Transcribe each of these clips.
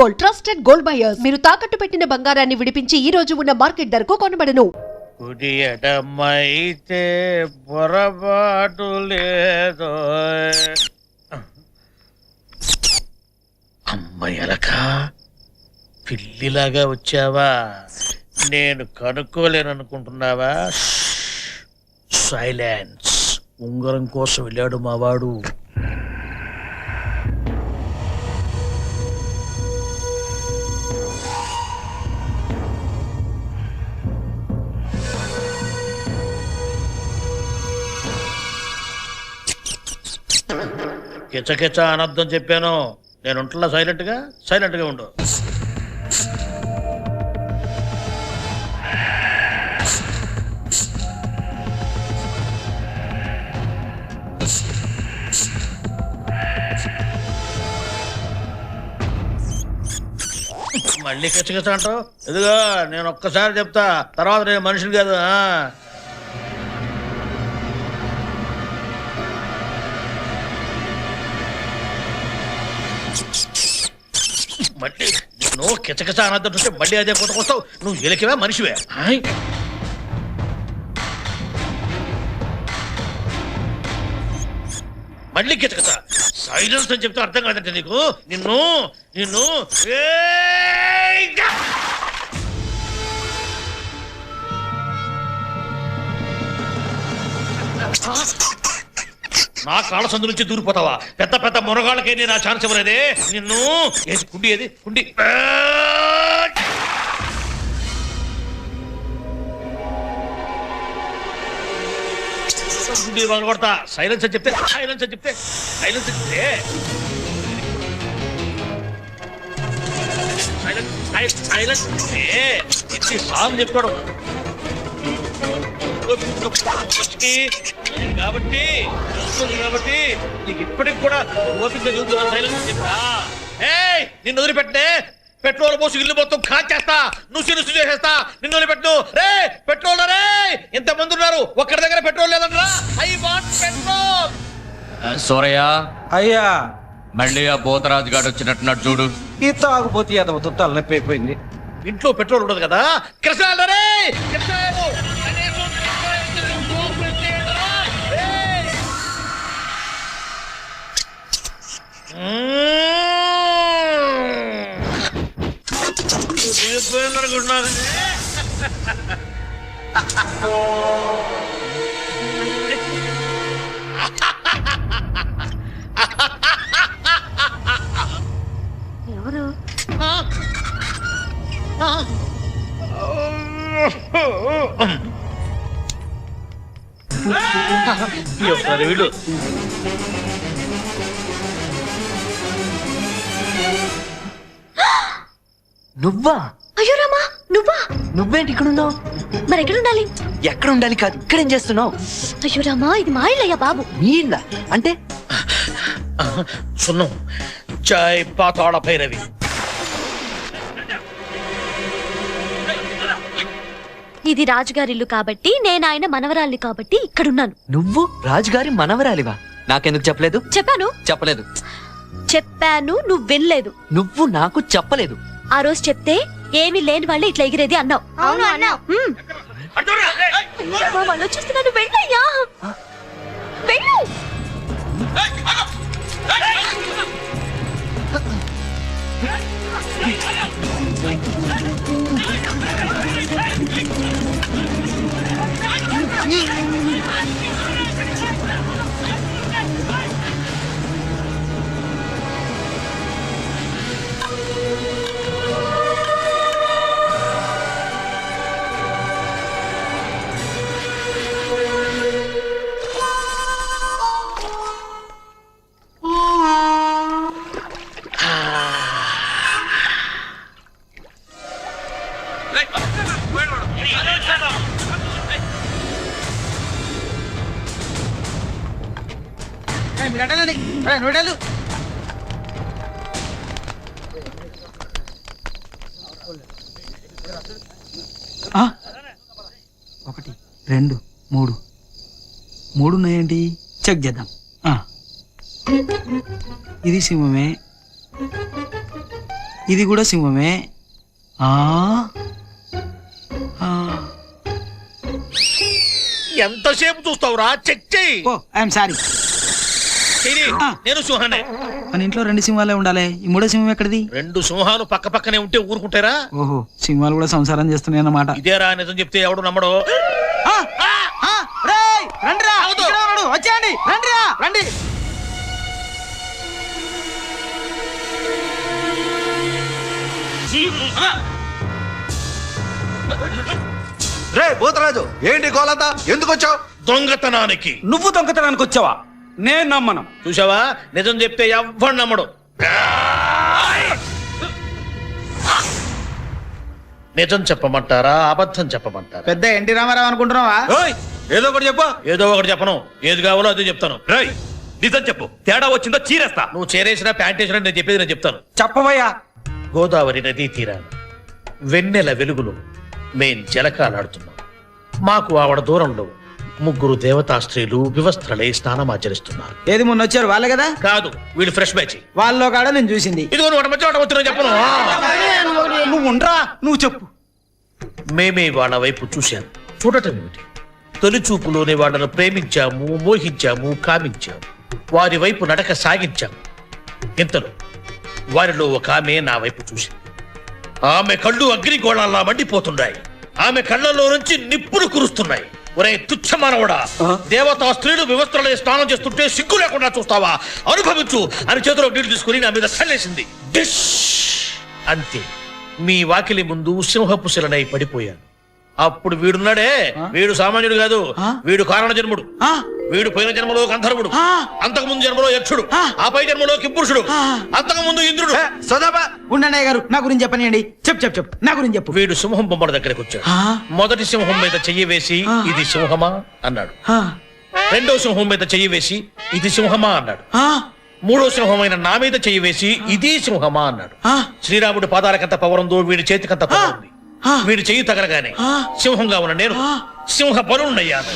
Gold, trusted gold buyers. మీరు తాకట్టు పెట్టిన బంగారాన్ని విడిపించి ఈ రోజు ఉన్న మార్కెట్ ధరకు కొనబడను. కుడి ఎడమైతే పొరపాటు లేదో. అమ్మయ్యలక పిల్లిలాగా వచ్చావా? నేను కనుక్కోలేననుకుంటున్నావా? సైలెన్స్. ఉంగరం కోసం వెళ్ళాడు మావాడు. కిచకిచ అనర్థం చెప్పాను. నేను ఉంటున్నా సైలెంట్గా ఉండు. మళ్ళీ కిచకిచ అంటావు? ఇదిగో నేను ఒక్కసారి చెప్తా, తర్వాత నేను మనుషులు కాదు. మళ్ళీ నువ్వు కిచకిచ అనర్థం చూస్తే మళ్ళీ అదే కొట్టుకొస్తావు. నువ్వు ఎలికివా మనిషివే? మళ్ళీ కిచకిచ. సైలెన్స్ అని చెప్తే అర్థం కాదంటే నీకు. నిన్ను నిన్ను నా కాళ్ళ సందు నుంచి దూరిపోతావా? పెద్ద పెద్ద మునగాళ్ళకే నేను ఆ ఛాన్స్ ఇవ్వలేదే. నిన్ను ఏది కుండి, ఏది కుండి. కొడతా. సైలెన్స్ అని చెప్తే సాంగ్ చెప్తాడు కాబట్టి నీకు ఇప్పటికి కూడా ఓపిక చూస్తున్నా. సైలెన్స్ చెప్పా. నిన్ను వదిలిపెట్టే పెట్రోల్ పోసి ఇల్లు మొత్తం కాల్చేస్తా, నుసి చేసేస్తా. నిన్ను వదిలిపెట్టు. రే పెట్రోల్, రే ఇంతమంది ఉన్నారు, ఒక్కడి దగ్గర పెట్రోల్ లేదన్నా. I want petrol. సూరయ్య అయ్యా, మళ్ళీ ఆ పోతరాజు గాడు వచ్చినట్టున్నాడు చూడు. ఈ తాగుపోతే అదవుతూ తలనొప్పి అయిపోయింది. ఇంట్లో పెట్రోల్ ఉండదు కదా. కృష్ణ రే ఎవరు? వీళ్ళు నువ్వా? అయ్యో రామా, నువ్వా? నువ్వేంటి ఇక్కడ ఉన్నావు? మరి ఎక్కడ ఉండాలి? ఎక్కడ ఉండాలి కాదు, ఇక్కడేం చేస్తున్నావు? అయ్యో రామా, ఇది మా ఇల్లయ్యా బాబు. నీ ఇల్లా అంటే? సున్నం చాయ్ పాతాళ భైరవి. ఇది రాజుగారి ఇల్లు కాబట్టి, నేను ఆయన మనవరాల్ని కాబట్టి ఇక్కడున్నాను. నువ్వు రాజుగారి మనవరాలివా? నాకెందుకు చెప్పలేదు? చెప్పలేదు. చెప్పాను, నువ్వు వినలేదు. నువ్వు నాకు చెప్పలేదు. ఆ రోజు చెప్తే ఏమీ లేని వాళ్ళే ఇట్లా ఎగిరేది అన్నావు. అవును అన్నావు. వాళ్ళు చూస్తున్నాను. వెళ్ళయ్యా, వెళ్ళు. ఒకటి రెండు మూడు మూడు ఉన్నాయండి, చెక్ చేద్దాం. ఇది సింహమే, ఇది కూడా సింహమే. ఆ ఆ. ఎంతసేపు చూస్తావురా? చెక్ చెయ్యి. ఓ ఐఎమ్ సారీ. చెయ్యి. నేను సింహానే. మన ఇంట్లో 2 సింహాలే ఉండాలి. ఈ 3వ సింహం ఎక్కడిది? 2 సింహాలు పక్క పక్కనే ఉంటే ఊరుకుంటారా? ఓహో, సింహాలు కూడా సంసారం చేస్తున్నాయి అన్నమాట. ఇదేరా నిజం చెప్తే ఎవడు నమ్మడు. వచ్చేయండి, రండి. రే భూతరాజు, ఏంటి గోలంతా? ఎందుకు వచ్చావు? దొంగతనానికి. నువ్వు దొంగతనానికి వచ్చావా? నేను నమ్మను. చూసావా, నిజం చెప్తే ఎవ్వడు నమ్మడు. నిజం చెప్పమంటారా, అబద్ధం చెప్పమంటారా? పెద్ద ఎన్టీ రామారావు అనుకుంటున్నావా? ఓయ్, ఏదో ఒకటి చెప్పు. ఏదో ఒకటి చెప్పను. ఏది కావాలో అదే చెప్తాను. రేయ్, నిజం చెప్పు. తేడా వచ్చిందో చీరేస్తా. నువ్వు చేరేసినా ప్యాంట్ వేసినా నేను చెప్పేది నేను చెప్తాను. చెప్పవయ్యా. గోదావరి నదీ తీరాన వెన్నెల వెలుగులో మేం జలకాలాడుతున్నాం. మాకు ఆవిడ దూరంలో 3 దేవతా స్త్రీలు వివస్త్రలై స్నానమాచరిస్తున్నారు. ఏది మొన్న వచ్చారు వాళ్ళే కదా? కాదు, వీళ్ళు ఫ్రెష్ బ్యాచ్. వాళ్ళలో కాడ నేను చూసింది. ఇదిగో వాటి మధ్య వచ్చిన చెప్పను. నువ్వు ఉండరా, నువ్వు చెప్పు. మేమే వాళ్ళ వైపు చూశాను. చూడటం ఏమిటి? తొలి చూపులోనే వాళ్ళను ప్రేమించాము, మోహించాము, కామించాము. వారి వైపు నడక సాగించాము. ఇంతలో వారిలో ఒక ఆమె నా వైపు చూసింది. ఆమె కళ్ళు అగ్నిగోళాల్లా మండిపోతున్నాయి. ఆమె కళ్ళలో నుంచి నిప్పులు కురుస్తున్నాయి. ఒరే తుచ్చమానవుడా, దేవతా స్త్రీలు వివస్త్రలై స్నానం చేస్తుంటే సిగ్గు లేకుండా చూస్తావా? అనుభవించు అని చేతిలో నీళ్లు తీసుకుని నా మీద చల్లేసింది. డిష్ అంతే. మీ వాకిలి ముందు సింహపు శిలనై పడిపోయాను. అప్పుడు వీడున్నాడే, వీడు సామాన్యుడు కాదు. వీడు కారణ జన్ముడు. వీడు పోయిన జన్మలో గంధర్వుడు, అంతకు ముందు జన్మలో యక్షుడు, ఆ పై జన్మలో కింపురుషుడు, అంతకు ముందు ఇంద్రుడు. సోదాబా, ఉండన్నయ్య గారు, నా గురించి చెప్పనియండి. చెప్పు, నా గురించి చెప్పు. వీడు సింహం బొమ్మల దగ్గరకు వచ్చాడు. మొదటి సింహం మీద చెయ్యి వేసి ఇది సింహమా అన్నాడు. రెండో సింహం మీద చెయ్యి వేసి ఇది సింహమా అన్నాడు. మూడో సింహమైన నా మీద చెయ్యి వేసి ఇది సింహమా అన్నాడు. శ్రీరాముడి పాదాలకంత పవరుందో వీడి చేతికంత పవర్ ఉంది. వీడి చెయ్యి తగలగానే సింహంగా ఉన్న నేను సింహ బలున్నయ్యాను.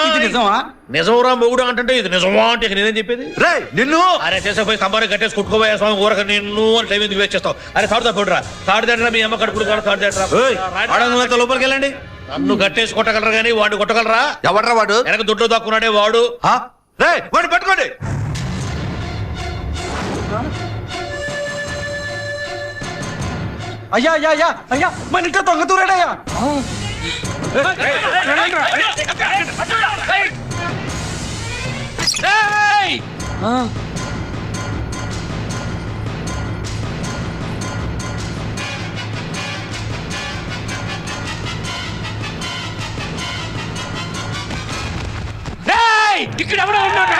ఇది నిజమా? నిజంరా మొగుడు అంటే ఇది నిజమా అంటే ఇక నేనేం చెప్పేది? రే నిన్ను అరే చేసపోయి స్తంభాన్ని కట్టేసి కుట్టుకోబోయే స్వామి ఊరక నిన్ను అని టైం ఎందుకు వేస్ట్ చేస్తావు? అరే తాడుతా పోడురా, తాడు తేడరా, మీ అమ్మ కడుపుడు కాదు, తాడు తేడరా. లోపలికి వెళ్ళండి. నన్ను కట్టేసి కొట్టగలరా గానీ వాడు కొట్టగలరా? ఎవడ్రా వాడు? వెనక దొడ్లో దాక్కున్నాడే వాడు. రే వాడు పట్టుకోండి. అయ్యా, మన ఇంట్లో దొంగ దూరాడయ్యా. ఇక్కడ ఎవడో ఉన్నాడు.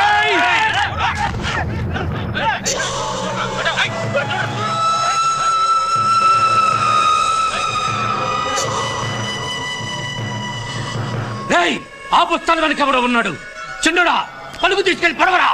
ఆ పుస్తకాల వెనక ఎవడో ఉన్నాడు. చిన్నడా, పలుకు తీసుకెళ్ళి పడవరా.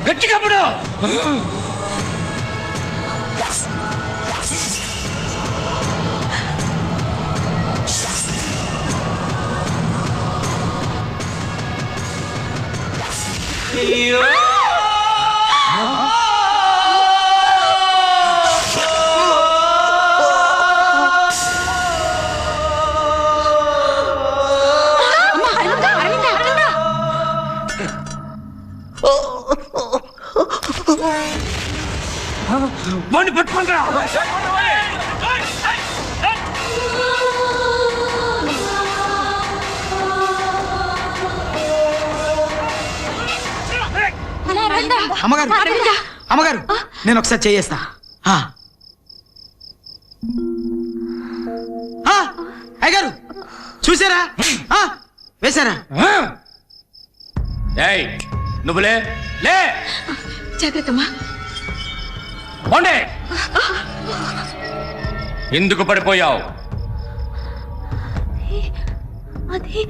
గట్టిగా పడు. వాడిని పట్టుకుంటారా? అమ్మగారు, నేను ఒకసారి చేయేస్తా. అయ్యగారు చూసారా? వేశారా? నువ్వు లే జాగ్రత్తమ్మా. ఎందుకు పడిపోయావు?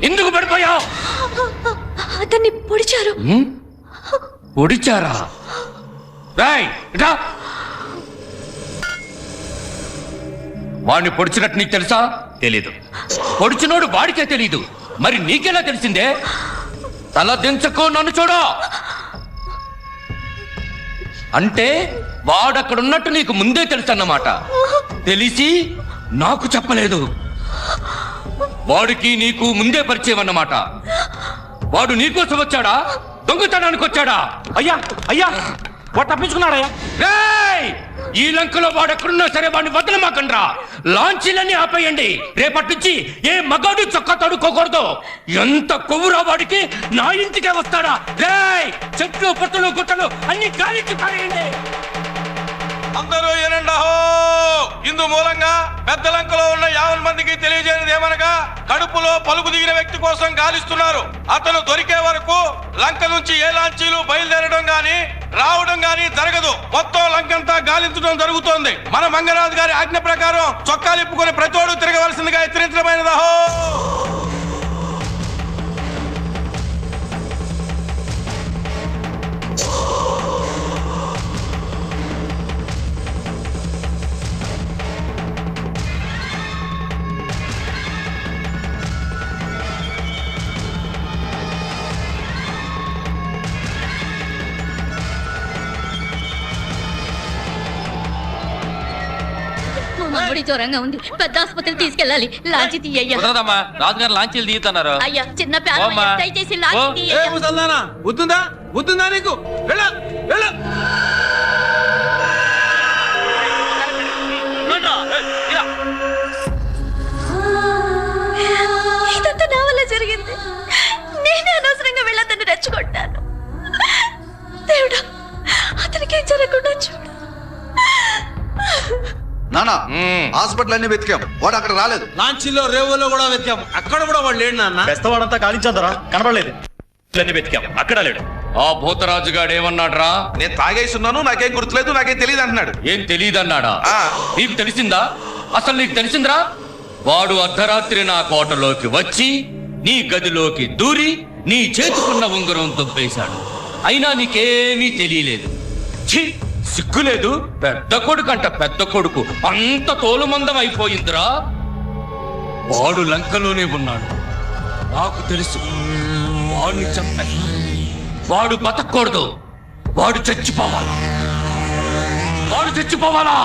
ఎందుకు పడిపోయావు? అతన్ని పొడిచారు. పొడిచారా? రాయ్ ఇట్రా. వాడిని పొడిచినట్టు నీకు తెలుసా? తెలీదు. పొడిచినోడు వాడికే తెలీదు, మరి నీకెలా తెలిసిందే? తల దించకు, నన్ను చూడు. అంటే వాడక్కడ ఉన్నట్టు నీకు ముందే తెలుసు అన్నమాట. తెలిసి నాకు చెప్పలేదు. వాడికి నీకు ముందే పరిచయం అన్నమాట. వాడు నీకోసం వచ్చాడా, దొంగతనానికి వచ్చాడా? అయ్యా అయ్యా వాడు తప్పించుకున్నాడయ్యా. రేయ్! ఈ లంకలో వాడెక్కడున్నా సరే వాడిని వదలమాకండ్రా. లాంచీలన్నీ ఆపేయండి. రేపటి నుంచి ఏ మగాడు చొక్కా తడుకోకూడదు. ఎంత కొవ్వురా వాడికి, నా ఇంటికే వస్తాడా? రేయ్! చెట్లు పుట్టలు గుట్టలు అన్ని గాలికి పారేయండి. అందరూ ఏనండహో. ఇందు మూలంగా పెద్ద లంకలో ఉన్న 50 మందికి తెలియజేయనిది ఏమనగా, కడుపులో పలుకు దిగిన వ్యక్తి కోసం గాలిస్తున్నారు. అతను దొరికే వరకు లంక నుంచి ఏ లాంచీలు బయలుదేరడం గాని రావడం గాని జరగదు. మొత్తం లంకంతా గాలించడం జరుగుతోంది. మన మంగరాజు గారి ఆజ్ఞ ప్రకారం చొక్కాలు ఇప్పుకొని ప్రతోడు తిరగవలసిందిగా హెచ్చరించడమైనదహో. మమ్మడి జ్వరంగా ఉంది, పెద్ద ఆసుపత్రికి తీసుకెళ్ళాలి. లాంచి తీయ్యా. కుదరదమ్మా, రాజుగారు లాంచీలు తీస్తున్నారు. అయ్యా చిన్న ప్యాన్ ఓమ్మా. దయచేసి లాంచి ఓ. తీయ్యా. బుద్ధుందా నీకు? వెళ్ళు, వెళ్ళు. ఇదంతా నా వల్ల జరిగింది. నేనే అనవసరంగా వెళ్ళదని రెచ్చగొట్టాను. దేవుడా, అతనికి ఏం జరగకుండా చూడు. నానా హాస్పిటల్ అన్ని వెతికాం, వాడు అక్కడ రాలేదు. లాంచీలో రేవులో కూడా వెతికాము, అక్కడ కూడా వాడు లేడు నాన్న. బెస్తవాడంతా కాలించాదరా, కనబడలేదు. వెతికాం, అక్కడ లేడు. ఆ భూతరాజుగాడు ఏమన్నాడ్రా? నేను తాగేస్తున్నాను, నాకేం గుర్తులేదు, నాకేం తెలియదు అంటున్నాడు. ఏం తెలియదన్నాడా? ఆ. నీకు తెలిసిందా? అసలు నీకు తెలిసిందిరా? వాడు అర్ధరాత్రి నా కోటలోకి వచ్చి నీ గదిలోకి దూరి నీ చేతుకున్న ఉంగరం దుబ్బేశాడు. అయినా నీకేమీ తెలియలేదు. ఛీ, సిగ్గులేదు? పెద్ద కొడుకు అంట పెద్ద కొడుకు, అంత తోలుమందం అయిపోయిందిరా. వాడు లంకలోనే ఉన్నాడు, నాకు తెలుసు. వాడిని చంపాను. వాడు బతకూడదు, వాడు చచ్చిపోవాలా, వాడు చచ్చిపోవాలా.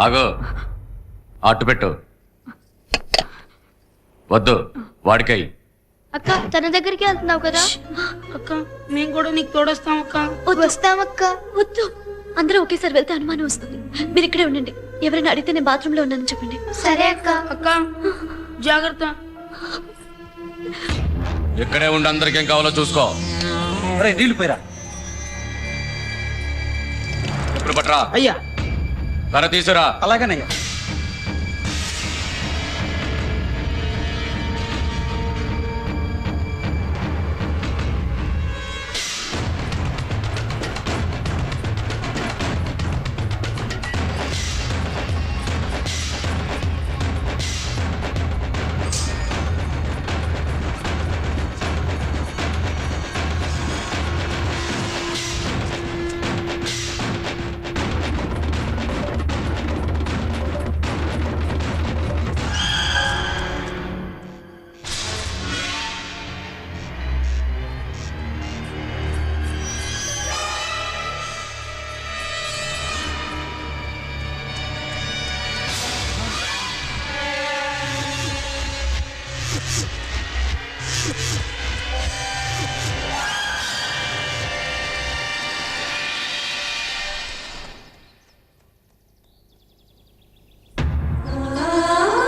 ఆగో, అట్టు పెట్టు. వద్దు, వాడికై. అక్క తన దగ్గరికి వెళ్తున్నావు కదా. అక్క మేము కూడా నీకు తోడొస్తాం అక్క. వస్తామక్క. వద్దు, అందరూ ఒకేసారి వెళ్తే అనుమానం వస్తుంది. మీరు ఇక్కడే ఉండండి. ఎవరైనా అడిగితే నేను బాత్రూంలో ఉన్నానని చెప్పండి. సరే అక్క. అక్క జాగ్రత్త. ఇక్కడే ఉండి అందరికి ఏం కావాలో చూసుకో. నీళ్ళు పోయిరా. ఇప్పుడు పట్రా. అయ్యా కర్ర తీసురా. అలాగనయ్యా.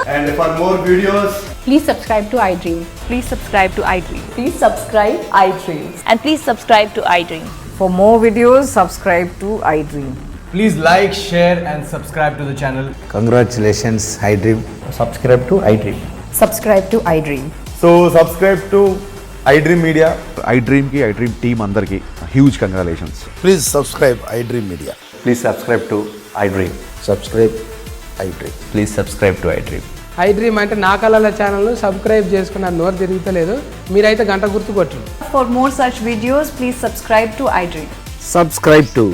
And for more videos, Please subscribe to iDream. Please subscribe to iDream. Please subscribe iDream. And please subscribe to iDream. For more videos, subscribe to iDream. Please like, share and subscribe to the channel. Congratulations iDream. Subscribe to iDream. Subscribe to iDream. So subscribe to iDream media. ఐ డ్రీమ్కి iDream team అందరికీ huge congratulations. Please subscribe iDream media. Please subscribe to iDream. Subscribe iDream. Please subscribe to iDream. iDream అంటే నా కళల ఛానల్ను subscribe చేసుకున్న నోరు తిరుగుతలేదు, మీరైతే గంట గుర్తు కొట్టండి. For more such videos, please subscribe to iDream. Subscribe to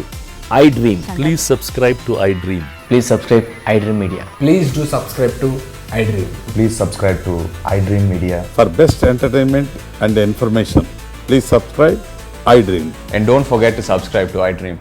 iDream. Please subscribe to iDream. Please subscribe iDream Media. Please do subscribe to iDream. Please subscribe to iDream media. For best entertainment and information please subscribe I dream. And don't forget to subscribe to iDream.